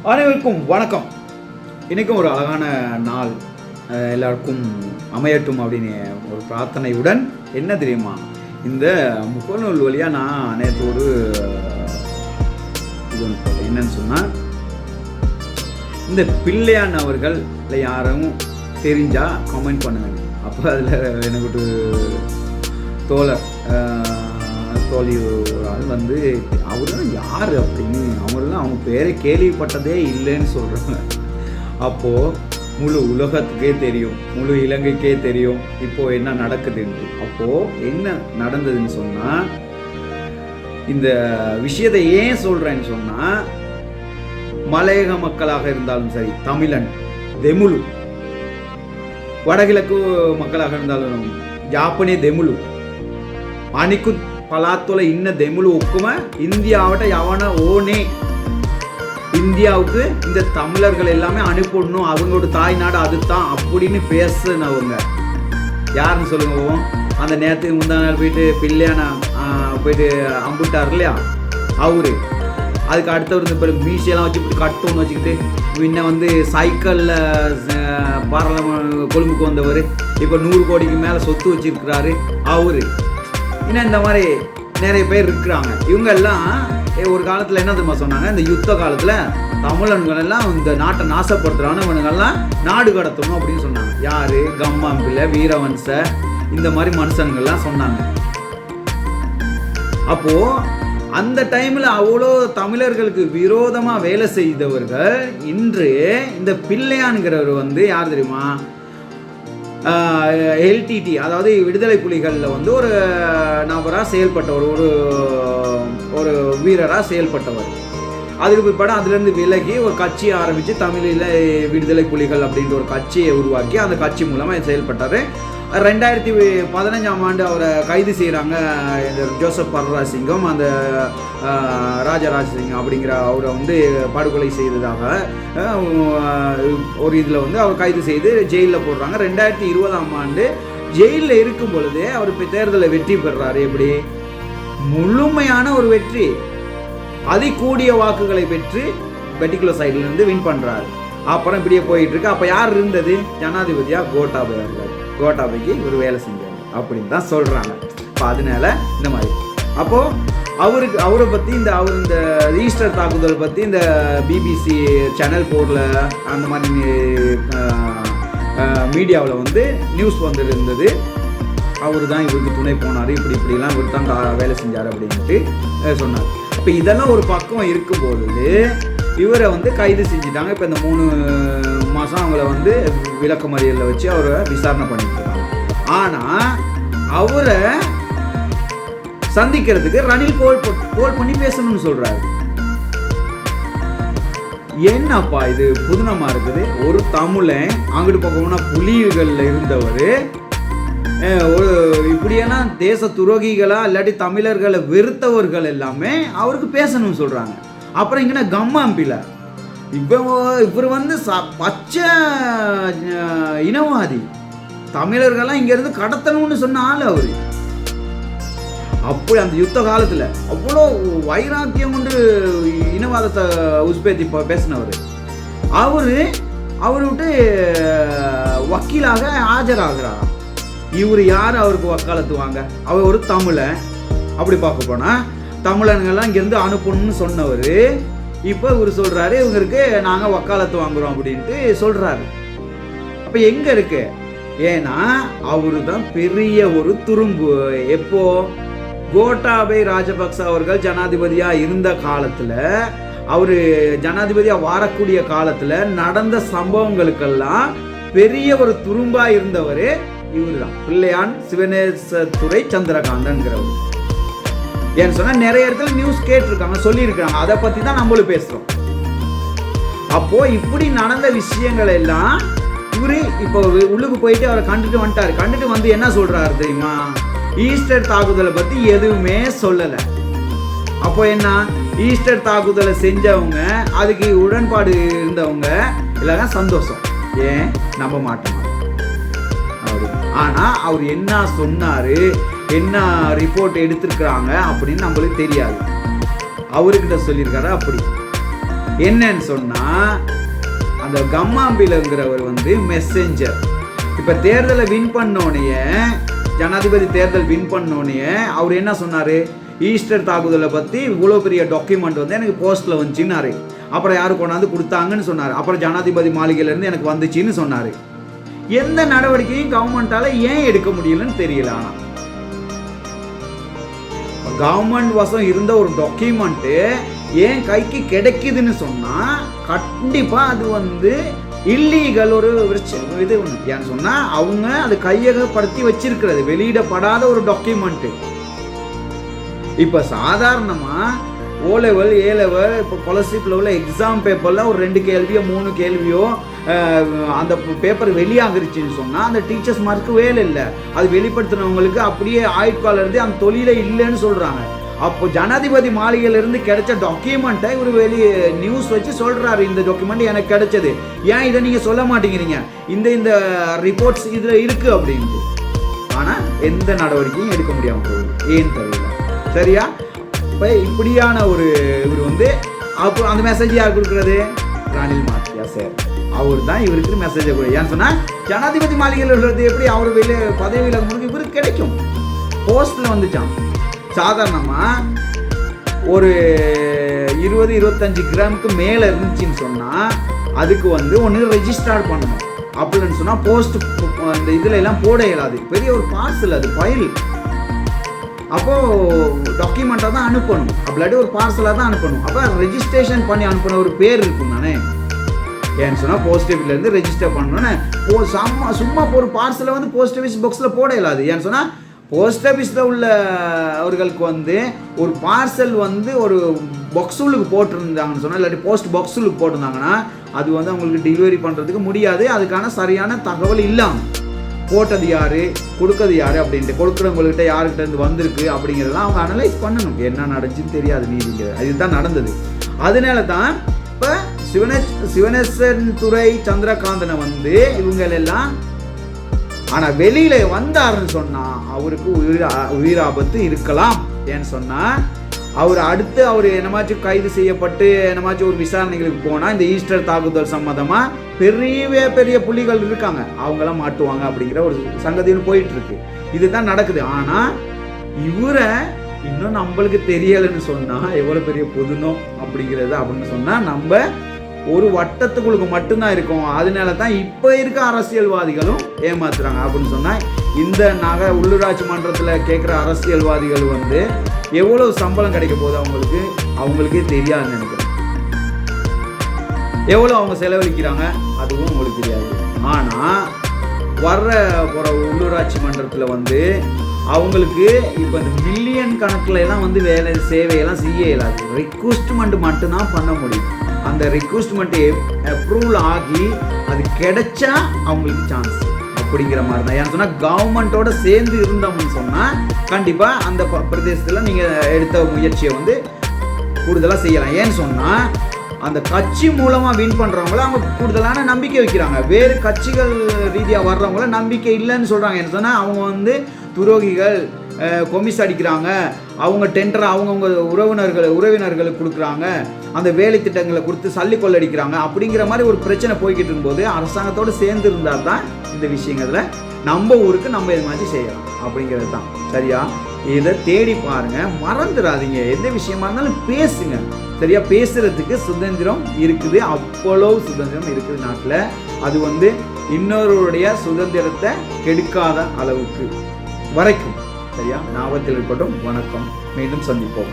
அனைவருக்கும் வணக்கம். இன்றைக்கும் ஒரு அழகான நாள் எல்லாருக்கும் அமையட்டும் அப்படின்னு ஒரு பிரார்த்தனையுடன், என்ன தெரியுமா, இந்த முகநூல் வழியாக நான் நேற்று ஒரு இது ஒன்று என்னன்னு சொன்னால், இந்த பிள்ளையான் அவர்கள் இல்லை யாரும் தெரிஞ்சால் கமெண்ட் பண்ணுங்க. அப்போ அதில் எனக்கு ஒரு தோழி ஒரு ஆள் வந்து அவரும் யார் அப்படின்னு அவரெல்லாம் அவங்க பேரை கேள்விப்பட்டதே இல்லைன்னு சொல்கிறாங்க. அப்போது முழு உலகத்துக்கே தெரியும், முழு இலங்கைக்கே தெரியும் இப்போது என்ன நடக்குதுன்னு. அப்போது என்ன நடந்ததுன்னு சொன்னால், இந்த விஷயத்தை ஏன் சொல்கிறேன்னு சொன்னால், மலையக மக்களாக இருந்தாலும் சரி, தமிழன் தெமுலு, வடகிழக்கு மக்களாக இருந்தாலும் ஜாப்பனே தெமுலு, අනිකුත් පළාත්වල ඉන්න දෙමුළු ඔක්කොම இந்தியாවට යවන ඕනේ. இந்தியாவுக்கு இந்த தமிழர்கள் எல்லாமே அனுப்பிடணும், அவங்களோட தாய்நாடு அதுதான் அப்படின்னு பேசுனவங்க யாருன்னு சொல்லுங்க. அந்த நேரத்துக்கு முந்தா நாள் போயிட்டு பிள்ளையான போயிட்டு அம்பிட்டார் இல்லையா அவரு. அதுக்கு அடுத்தவர் இந்த பேர் மீசையெல்லாம் வச்சு இப்படி கட்டோன்னு வச்சுக்கிட்டு முன்ன வந்து சைக்கிளில் பாராளுமன்ற கொழும்புக்கு வந்தவர், இப்போ 100 கோடிக்கு மேலே சொத்து வச்சுருக்கிறாரு அவரு. இன்னும் இந்த மாதிரி நிறைய பேர் இருக்கிறாங்க. இவங்கெல்லாம் ஒரு காலத்தில் என்ன தெரியுமா சொன்னாங்க, இந்த யுத்த காலத்தில் தமிழன்கள் எல்லாம் இந்த நாட்டை நாசப்படுத்துகிறான்னு இவனுங்கெல்லாம் நாடு கடத்தணும் அப்படின்னு சொன்னாங்க. யார்? கம்மாம்பிள்ளை, வீரவன்ச, இந்த மாதிரி மனுஷனுங்கள்லாம் சொன்னாங்க. அப்போது அந்த டைமில் அவ்வளோ தமிழர்களுக்கு விரோதமாக வேலை செய்தவர்கள் இன்று இந்த பிள்ளையான்கிறவர் வந்து யார் தெரியுமா, எல்டிடி, அதாவது விடுதலை புலிகளில் வந்து ஒரு நபராக செயல்பட்டவர், ஒரு வீரராக செயல்பட்டவர். அதுக்கு பிற்பாடு அதுலேருந்து விலகி ஒரு கட்சியை ஆரம்பித்து தமிழில் விடுதலை புலிகள் அப்படின்ற ஒரு கட்சியை உருவாக்கி அந்த கட்சி மூலமாக செயல்பட்டார். 2015 அவரை கைது செய்கிறாங்க. இந்த ஜோசப் பர்ராசிங்கம், அந்த ராஜராஜசிங்கம் அப்படிங்கிற அவரை வந்து படுகொலை செய்ததாக ஒரு இதில் வந்து அவர் கைது செய்து ஜெயிலில் போடுறாங்க. 2020 ஜெயிலில் இருக்கும் பொழுதே அவர் இப்போ தேர்தலில் வெற்றி பெறுறாரு. எப்படி? முழுமையான ஒரு வெற்றி, அதிகூடிய வாக்குகளை பெற்று பெட்டிகுலர் சைட்லேருந்து வின் பண்ணுறாரு. அப்புறம் இப்படியே போயிட்டு இருக்கு. அப்போ யார் இருந்தது? ஜனாதிபதியாக கோட்டாபய இருந்தார். கோட்டாபைக்கு ஒரு வேலை செஞ்சார் அப்படின்னு தான் சொல்கிறாங்க. இப்போ அதனால இந்த மாதிரி அப்போது அவரை பற்றி அவர் இந்த ஈஸ்டர் தாக்குதல் பற்றி இந்த பிபிசி சேனல் 4ல் அந்த மாதிரி மீடியாவில் வந்து நியூஸ் வந்துருந்தது. அவர் தான் இவருக்கு துணை போனார், இப்படிலாம் இவர் தான் வேலை செஞ்சார் அப்படின்ட்டு சொன்னார். இப்போ இதெல்லாம் ஒரு பக்கம் இருக்கும்போது இவரை வந்து கைது செஞ்சுட்டாங்க. இப்போ இந்த 3 மாதம் அவங்கள வந்து விளக்கமறியலில் வச்சு அவரை விசாரணை பண்ணிட்டு இருக்காங்க. ஆனால் அவரை சந்திக்கிறதுக்கு ரணில் கோல் பண்ணி பேசணும்னு சொல்கிறாரு. என்னப்பா இது புதுனமாக இருக்குது. ஒரு தமிழன் அங்கிட்டு பார்க்கணும்னா புலிகளில் இருந்தவர் ஒரு இப்படியெல்லாம் தேச துரோகிகளா இல்லாட்டி தமிழர்களை வெறுத்தவர்கள் எல்லாமே அவருக்கு பேசணும்னு சொல்கிறாங்க. அப்புறம் இங்கே கம்மாம்பில இவர் வந்து பச்சை இனவாதி, தமிழர்கள்லாம் இங்கேருந்து கடத்தணும்னு சொன்ன ஆள் அவர். அப்படி அந்த யுத்த காலத்தில் அவ்வளோ வைராக்கியம் கொண்டு இனவாதத்தை உஸ்பேத்தி பேசினவர். அவர் விட்டு வக்கீலாக ஆஜராகிறார். இவர் யார் அவருக்கு வக்காலத்துவாங்க? அவர் ஒரு தமிழன். அப்படி பார்க்க போனால் தமிழன்கள்லாம் இங்கேருந்து அனுப்பணும்னு சொன்னவர் இப்போ இவர் சொல்கிறாரு இவங்களுக்கு நாங்கள் வக்காலத்து வாங்குகிறோம் அப்படின்ட்டு சொல்கிறாரு. அப்போ எங்கே இருக்கு? ஏன்னா அவரு தான் பெரிய ஒரு துரும்பு. எப்போ கோட்டாபய ராஜபக்ச அவர்கள் ஜனாதிபதியாக இருந்த காலத்தில், அவர் ஜனாதிபதியாக வரக்கூடிய காலத்தில் நடந்த சம்பவங்களுக்கெல்லாம் பெரிய ஒரு துரும்பாக இருந்தவர் இவர் தான், பிள்ளையான் சிவனேசதுரை சந்திரகாந்தன்கிறவர். ஏன்னு சொன்னால் நிறைய இடத்துல நியூஸ் கேட்டிருக்காங்க, சொல்லியிருக்காங்க. அதை பற்றி தான் நம்மளும் பேசுகிறோம். அப்போது இப்படி நடந்த விஷயங்கள் எல்லாம் இவர் இப்போ உள்ளுக்கு போயிட்டு அவரை கண்டுட்டு வந்துட்டார். கண்டுட்டு வந்து என்ன சொல்கிறாரு தெரியுமா? ஈஸ்டர் தாக்குதலை பற்றி எதுவுமே சொல்லலை. அப்போ என்ன, ஈஸ்டர் தாக்குதலை செஞ்சவங்க, அதுக்கு உடன்பாடு இருந்தவங்க எல்லாம் சந்தோஷம். ஏன் நம்ப மாட்டோம் அவரு. ஆனால் அவர் என்ன சொன்னார், என்ன ரிப்போர்ட் எடுத்திருக்கிறாங்க அப்படின்னு நம்மளுக்கு தெரியாது. அவர்கிட்ட சொல்லியிருக்காரு. அப்படி என்னன்னு சொன்னா அந்த கம்மாம்பிலங்கிறவர் வந்து மெசேஞ்சர். இப்ப தேர்தலை வின் பண்ணோனே, ஜனாதிபதி தேர்தல் வின் பண்ணோனே அவர் என்ன சொன்னாரு, ஈஸ்டர் தாக்குதலை பத்தி இவ்வளோ பெரிய டாக்குமெண்ட் வந்து எனக்கு போஸ்ட்ல வந்துச்சுன்னாரு. அப்புறம் யாரு கொண்டாந்து கொடுத்தாங்கன்னு சொன்னார். அப்புறம் ஜனாதிபதி மாளிகையிலேருந்து எனக்கு வந்துச்சுன்னு சொன்னார். எந்த நடவடிக்கையும் கவர்மெண்டால ஏன் எடுக்க முடியலன்னு தெரியல. ஆனால் கவர்மெண்ட் வசம் இருந்த ஒரு டாக்குமெண்ட்டு ஏன் கைக்கு கிடைக்குதுன்னு சொன்னா கண்டிப்பா அது வந்து இல்லீகல் ஒரு இது ஒன்று. ஏன்னு சொன்னா அவங்க அது கையகப்படுத்தி வச்சிருக்கிறது வெளியிடப்படாத ஒரு டாக்குமெண்ட். இப்ப சாதாரணமா ஓ லெவல் ஏ லெவல் இப்போ ஸ்காலர்ஷிப் லெவலில் எக்ஸாம் பேப்பரில் ஒரு 2 கேள்வியோ 3 கேள்வியோ அந்த பேப்பர் வெளியாகிருச்சுன்னு சொன்னால் அந்த டீச்சர்ஸ் மார்க்கு வேலை இல்லை. அது வெளிப்படுத்தினவங்களுக்கு அப்படியே ஆயுட்காலம் இருந்து அந்த தொழிலே இல்லைன்னு சொல்கிறாங்க. அப்போ ஜனாதிபதி மாளிகையிலிருந்து கிடைச்ச டாக்குமெண்ட்டை இவர் நியூஸ் வச்சு சொல்கிறாரு, இந்த டாக்குமெண்ட் எனக்கு கிடைச்சது, ஏன் இதை நீங்கள் சொல்ல மாட்டேங்கிறீங்க, இந்த ரிப்போர்ட்ஸ் இதில் இருக்குது அப்படின்ட்டு. ஆனால் எந்த நடவடிக்கையும் எடுக்க முடியாமல் போகுது, ஏன்னு தெரியல. சரியா? இப்போ இப்படியான ஒரு இவர் வந்து அப்போ அந்த மெசேஜ் யார் கொடுக்குறது, ரணில் மாத்தியா சார் அவர் தான் இவருக்கு மெசேஜை கொடு. ஏன்னு சொன்னால் ஜனாதிபதி மாளிகையில் உள்ளது எப்படி அவர் பதவி விலகும்போது இவருக்கு கிடைக்கும், போஸ்டில் வந்துச்சான். சாதாரணமாக ஒரு 20-25 கிராமுக்கு மேலே இருந்துச்சுன்னு சொன்னால் அதுக்கு வந்து ஒன்று ரெஜிஸ்டர் பண்ணணும். அப்படின்னு சொன்னால் போஸ்ட் அந்த இதில் எல்லாம் போட இயலாது, பெரிய ஒரு பார்சல், அது ஃபைல். அப்போது டாக்குமெண்ட்டாக தான் அனுப்பணும், அப்படி ஒரு பார்சலாக தான் அனுப்பணும். அப்போ ரெஜிஸ்ட்ரேஷன் பண்ணி அனுப்பின ஒரு பேர் இருக்கும் தானே. ஏன்னு சொன்னால் போஸ்ட் ஆஃபீஸ்லேருந்து ரெஜிஸ்டர் பண்ணணுன்னு சும்மா ஒரு பார்சலை வந்து போஸ்ட் ஆஃபீஸ் பாக்ஸில் போட இயலாது. ஏன்னு சொன்னால் போஸ்ட் ஆஃபீஸில் உள்ள அவர்களுக்கு வந்து ஒரு பார்சல் வந்து ஒரு பாக்ஸுலுக்கு போட்டிருந்தாங்கன்னு சொன்னால், இல்லாட்டி போஸ்ட் பாக்ஸுலுக்கு போட்டிருந்தாங்கன்னா அது வந்து அவங்களுக்கு டெலிவரி பண்ணுறதுக்கு முடியாது. அதுக்கான சரியான தகவல் இல்லாமல் போட்டது யார், கொடுக்கறது யார் அப்படின்ட்டு, கொடுக்குறவங்கள்கிட்ட யாருக்கிட்ட இருந்து வந்திருக்கு அப்படிங்கிறதெல்லாம் அவங்க அனலைஸ் பண்ணணும். என்ன நடந்துச்சுன்னு தெரியாது நீதிங்கிறது, அதுதான் நடந்தது. அதனால தான் இப்போ சிவனேசன் துறை சந்திரகாந்தனை வந்து இவங்களெல்லாம், ஆனால் வெளியில் வந்தாருன்னு சொன்னால் அவருக்கு உயிராபத்து இருக்கலாம். ஏன்னு சொன்னால் அவர் என்னமாச்சும் கைது செய்யப்பட்டு என்னமாச்சும் ஒரு விசாரணைகளுக்கு போனால் இந்த ஈஸ்டர் தாக்குதல் சம்மந்தமாக பெரிய புலிகள் இருக்காங்க, அவங்களாம் மாட்டுவாங்க அப்படிங்கிற ஒரு சங்கதின்னு போயிட்டு இருக்கு. இதுதான் நடக்குது. ஆனால் இவரை இன்னும் நம்மளுக்கு தெரியலைன்னு சொன்னால் எவ்வளோ பெரிய பொதுனோ அப்படிங்கிறது அப்படின்னு சொன்னால் நம்ம ஒரு வட்டத்துக்குள்ளுக்கு மட்டும்தான் இருக்கும். அதனால தான் இப்போ இருக்க அரசியல்வாதிகளும் ஏமாத்துறாங்க. அப்படின்னு சொன்னால் இந்த உள்ளூராட்சி மன்றத்தில் கேட்குற அரசியல்வாதிகள் வந்து எவ்வளோ சம்பளம் கிடைக்க போகுது அவங்களுக்கே தெரியாதுன்னு நினைக்கிறேன். எவ்வளோ அவங்க செலவழிக்கிறாங்க அதுவும் உங்களுக்கு தெரியாது. ஆனால் போகிற உள்ளூராட்சி மன்றத்தில் வந்து அவங்களுக்கு இப்போ இந்த மில்லியன் கணக்கில் எல்லாம் வந்து சேவையெல்லாம் செய்ய இயலாது. ரெக்வஸ்ட்மெண்ட் மட்டும்தான் பண்ண முடியும். அந்த ரெக்வஸ்ட்மெண்ட் அப்ரூவல் ஆகி அது கிடைச்சா அவங்களுக்கு சான்ஸ் அப்படிங்கிற மாதிரி தான். ஏன்னு சொன்னால் கவர்மெண்ட்டோட சேர்ந்து இருந்தோம்னு சொன்னால் கண்டிப்பாக அந்த பிரதேசத்தில் நீங்கள் எடுத்த முயற்சியை வந்து கூடுதலாக செய்யலாம். ஏன்னு சொன்னால் அந்த கட்சி மூலமாக வின் பண்ணுறவங்கள அவங்க கூடுதலான நம்பிக்கை வைக்கிறாங்க. வேறு கட்சிகள் ரீதியாக வர்றவங்கள நம்பிக்கை இல்லைன்னு சொல்கிறாங்க. என்ன சொன்னால் அவங்க வந்து துரோகிகள், கொமிஸ் அடிக்கிறாங்க, அவங்க டெண்டரை அவங்கவுங்க உறவினர்களுக்கு கொடுக்குறாங்க, அந்த வேலை திட்டங்களை கொடுத்து சல்லி கொள்ளடிக்கிறாங்க அப்படிங்கிற மாதிரி ஒரு பிரச்சனை போய்கிட்டு இருக்கும்போது அரசாங்கத்தோடு சேர்ந்து இருந்தால் தான் இந்த விஷயங்களில் நம்ம ஊருக்கு நம்ம இது மாதிரி செய்யலாம் அப்படிங்கிறது தான். சரியா? இதை தேடி பாருங்க, மறந்துடாதீங்க. எந்த விஷயமா இருந்தாலும் பேசுங்க. சரியா? பேசுறதுக்கு சுதந்திரம் இருக்குது, அவ்வளோ சுதந்திரம் இருக்குது நாட்டில். அது வந்து இன்னொருடைய சுதந்திரத்தை கெடுக்காத அளவுக்கு வரைக்கும். சரியா? ஞாபகத்தில் இருக்கட்டும். வணக்கம், மீண்டும் சந்திப்போம்.